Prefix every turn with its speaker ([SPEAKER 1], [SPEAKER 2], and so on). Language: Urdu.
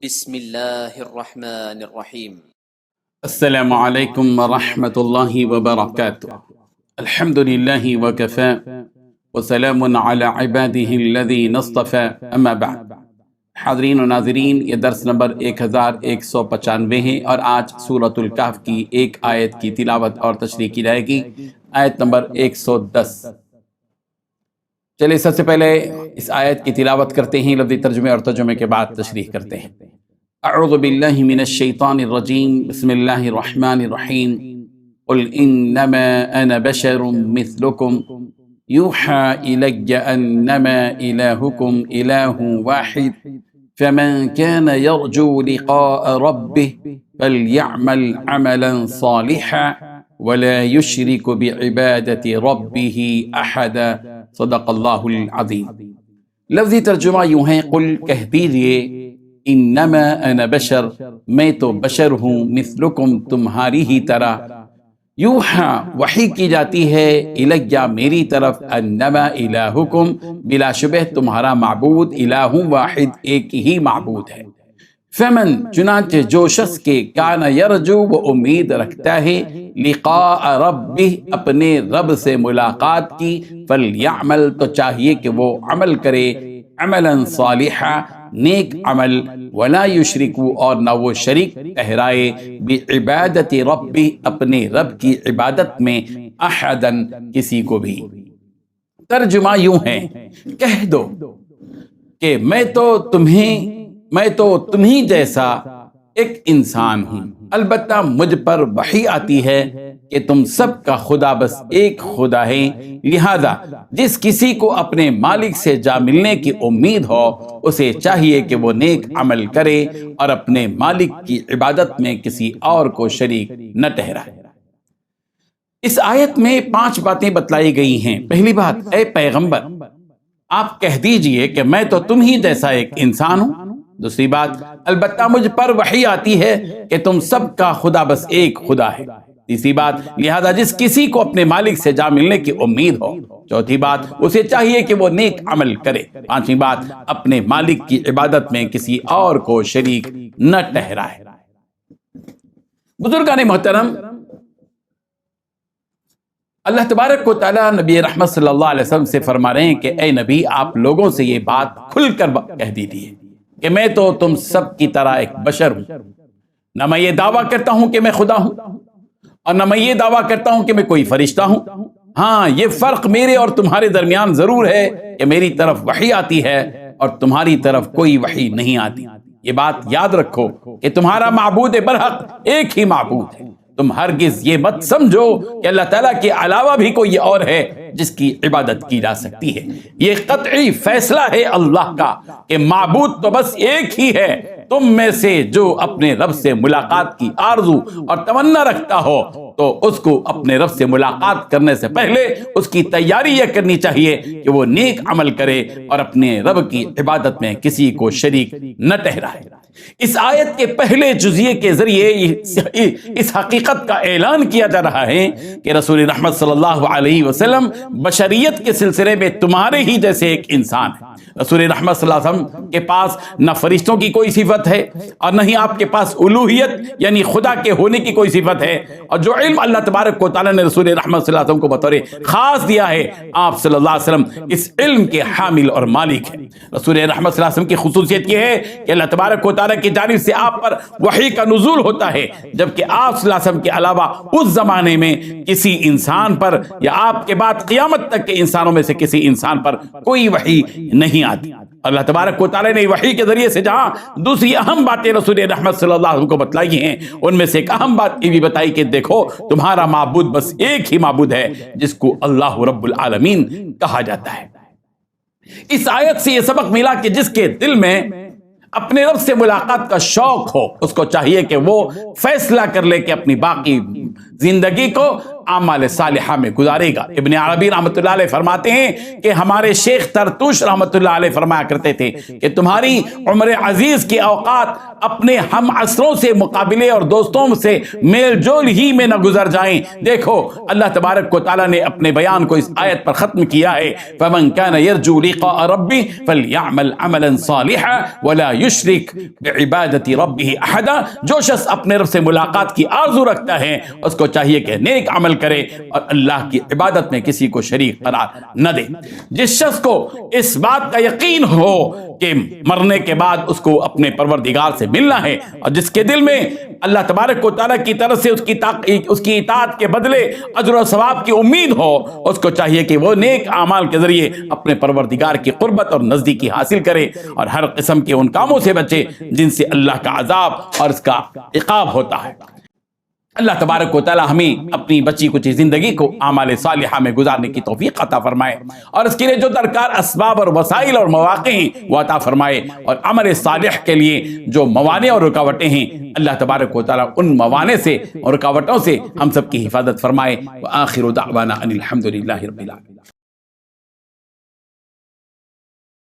[SPEAKER 1] بسم اللہ الرحمن الرحیم۔
[SPEAKER 2] السلام علیکم ورحمۃ اللہ وبرکاتہ۔ الحمد للہ وکفی وسلام علی عبادہ الذین اصطفی، اما بعد۔ حاضرین و ناظرین، یہ درس نمبر 1195 ہے اور آج سورۃ الکہف کی ایک آیت کی تلاوت اور تشریح کی جائے گی، آیت نمبر 110۔ چلے سب سے پہلے اس آیت کی تلاوت کرتے ہیں، لفظی ترجمے اور ترجمے کے بعد تشریح کرتے ہیں۔ اعوذ باللہ من الشیطان الرجیم، بسم اللہ الرحمن الرحیم۔ قل انما انا بشر مثلکم یوحى الی انما الہکم الہ واحد فمن كان يرجو لقاء ربه فليعمل عملا صالحا ولا يشرك بعبادة ربه احدا، صدق اللہ العظیم۔ لفظی ترجمہ یوں ہے، قل کہہ دیجئے، انما انا بشر، میں تو بشر ہوں، مثلکم تمہاری ہی طرح، یوحا وحی کی جاتی ہے، الیہ میری طرف، انما الہکم بلا شبہ تمہارا معبود الہ واحد ایک ہی معبود ہے۔ فمن چنانچہ جو شخص کے کان یرجو وہ امید رکھتا ہے، لقاء ربہ اپنے رب سے ملاقات کی، فلیعمل تو چاہیے کہ وہ عمل کرے، عملا صالحا نیک عمل، ولا یشرکو اور نہ وہ شریک ٹھہرائے، بعبادت ربہ اپنے رب کی عبادت میں، احدا کسی کو بھی۔ ترجمہ یوں ہے، کہہ دو کہ میں تو تمہیں جیسا ایک انسان ہوں، البتہ مجھ پر وحی آتی ہے کہ تم سب کا خدا بس ایک خدا ہے، لہذا جس کسی کو اپنے مالک سے جا ملنے کی امید ہو اسے چاہیے کہ وہ نیک عمل کرے اور اپنے مالک کی عبادت میں کسی اور کو شریک نہ ٹھہرائے۔ اس آیت میں 5 باتیں بتلائی گئی ہیں۔ پہلی بات، اے پیغمبر آپ کہہ دیجئے کہ میں تو تم ہی جیسا ایک انسان ہوں۔ دوسری بات، البتہ مجھ پر وحی آتی ہے کہ تم سب کا خدا بس ایک خدا ہے۔ تیسری بات، لہذا جس کسی کو اپنے مالک سے جا ملنے کی امید ہو۔ چوتھی بات، اسے چاہیے کہ وہ نیک عمل کرے۔ پانچویں بات، اپنے مالک کی عبادت میں کسی اور کو شریک نہ ٹھہرائے۔ بزرگان محترم، اللہ تبارک و تعالیٰ نبی رحمت صلی اللہ علیہ وسلم سے فرما رہے ہیں کہ اے نبی آپ لوگوں سے یہ بات کھل کر کہہ دیجیے کہ میں تو تم سب کی طرح ایک بشر ہوں، نہ میں یہ دعویٰ کرتا ہوں کہ میں خدا ہوں اور نہ میں یہ دعویٰ کرتا ہوں کہ میں کوئی فرشتہ ہوں۔ ہاں، یہ فرق میرے اور تمہارے درمیان ضرور ہے کہ میری طرف وحی آتی ہے اور تمہاری طرف کوئی وحی نہیں آتی۔ یہ بات یاد رکھو کہ تمہارا معبود برحق ایک ہی معبود ہے۔ تم ہرگز یہ مت سمجھو کہ اللہ تعالیٰ کے علاوہ بھی کوئی اور ہے جس کی عبادت کی جا سکتی ہے۔ یہ قطعی فیصلہ ہے اللہ کا کہ معبود تو بس ایک ہی ہے۔ تم میں سے جو اپنے رب سے ملاقات کی آرزو اور تمنا رکھتا ہو تو اس کو اپنے رب سے ملاقات کرنے سے پہلے اس کی تیاری یہ کرنی چاہیے کہ وہ نیک عمل کرے اور اپنے رب کی عبادت میں کسی کو شریک نہ ٹھہرائے۔ اس آیت کے پہلے جزیے کے ذریعے اس حقیقت کا اعلان کیا جا رہا ہے کہ رسول رحمت صلی اللہ علیہ وسلم بشریت کے سلسلے میں تمہارے ہی جیسے ایک انسان ہے۔ رسول رحمت صلی اللہ علیہ وسلم کے پاس نہ فرشتوں کی کوئی صفت ہے اور نہ ہی آپ کے پاس الوہیت یعنی خدا کے ہونے کی کوئی صفت ہے، اور جو علم اللہ تبارک و تعالیٰ نے رسول رحمت صلی اللہ علیہ وسلم کو بطور خاص دیا ہے، آپ صلی اللہ علیہ وسلم اس علم کے حامل اور مالک ہیں۔ رسول رحمت صلی اللہ علیہ وسلم کی خصوصیت یہ ہے کہ اللہ تبارک و تعالیٰ کی جانب سے آپ پر وحی کا نزول ہوتا ہے، جبکہ آپ صلی اللہ علیہ وسلم کے علاوہ اس زمانے میں کسی انسان پر یا آپ کے بعد قیامت تک کے انسانوں میں سے کسی انسان پر کوئی وحی نہیں آتی۔ اللہ تبارک و تعالیٰ نے وحی کے ذریعے سے جہاں دوسری اہم باتیں رسول رحمت صلی اللہ علیہ وسلم کو بتلائی ہیں، ان میں سے ایک اہم بات یہ بھی بتائی کہ دیکھو تمہارا معبود بس ایک ہی معبود ہے جس کو اللہ رب العالمین کہا جاتا ہے۔ اس آیت سے یہ سبق ملا کہ جس کے دل میں اپنے رب سے ملاقات کا شوق ہو اس کو چاہیے کہ وہ فیصلہ کر لے کہ اپنی باقی زندگی کو اعمال صالحہ میں گزارے گا۔ ابن عربی رحمۃ اللہ علیہ فرماتے ہیں کہ ہمارے شیخ طرطوش رحمۃ اللہ علیہ فرمایا کرتے تھے کہ تمہاری عمر عزیز کے اوقات اپنے ہم عصروں سے مقابلے اور دوستوں سے میل جول ہی میں نہ گزر جائیں۔ دیکھو اللہ تبارک و تعالیٰ نے اپنے بیان کو اس آیت پر ختم کیا ہے، فَمَنْ كَانَ يَرْجُو لِقَاءَ رَبِّهِ فَلْيَعْمَلْ عَمَلًا صَالِحًا وَلَا يُشْرِكْ بِعِبَادَةِ رَبِّهِ أَحَدًا۔ جو شخص اپنے رب سے ملاقات کی آرزو رکھتا ہے اس کو چاہیے کہ نیک عمل کرے اور اللہ کی عبادت میں کسی کو شریک قرار نہ دے۔ جس شخص کو اس بات کا یقین ہو کہ مرنے کے بعد اس کو اپنے پروردگار سے ملنا ہے، اور جس کے دل میں اللہ تبارک و تعالیٰ کی طرف سے اس کی اطاعت کے بدلے اجر و ثواب کی امید ہو، اس کو چاہیے کہ وہ نیک اعمال کے ذریعے اپنے پروردگار کی قربت اور نزدیکی حاصل کرے اور ہر قسم کے ان کاموں سے بچے جن سے اللہ کا عذاب اور اس کا عقاب ہوتا ہے۔ اللہ تبارک و تعالی ہمیں اپنی بچی کچی زندگی کو اعمال صالحہ میں گزارنے کی توفیق عطا فرمائے، اور اس کے لیے جو درکار اسباب اور وسائل اور مواقع ہیں وہ عطا فرمائے، اور عمل صالح کے لیے جو موانع اور رکاوٹیں ہیں اللہ تبارک و تعالی ان موانع سے اور رکاوٹوں سے ہم سب کی حفاظت فرمائے۔ وآخر دعوانا ان الحمد للہ رب العالمین۔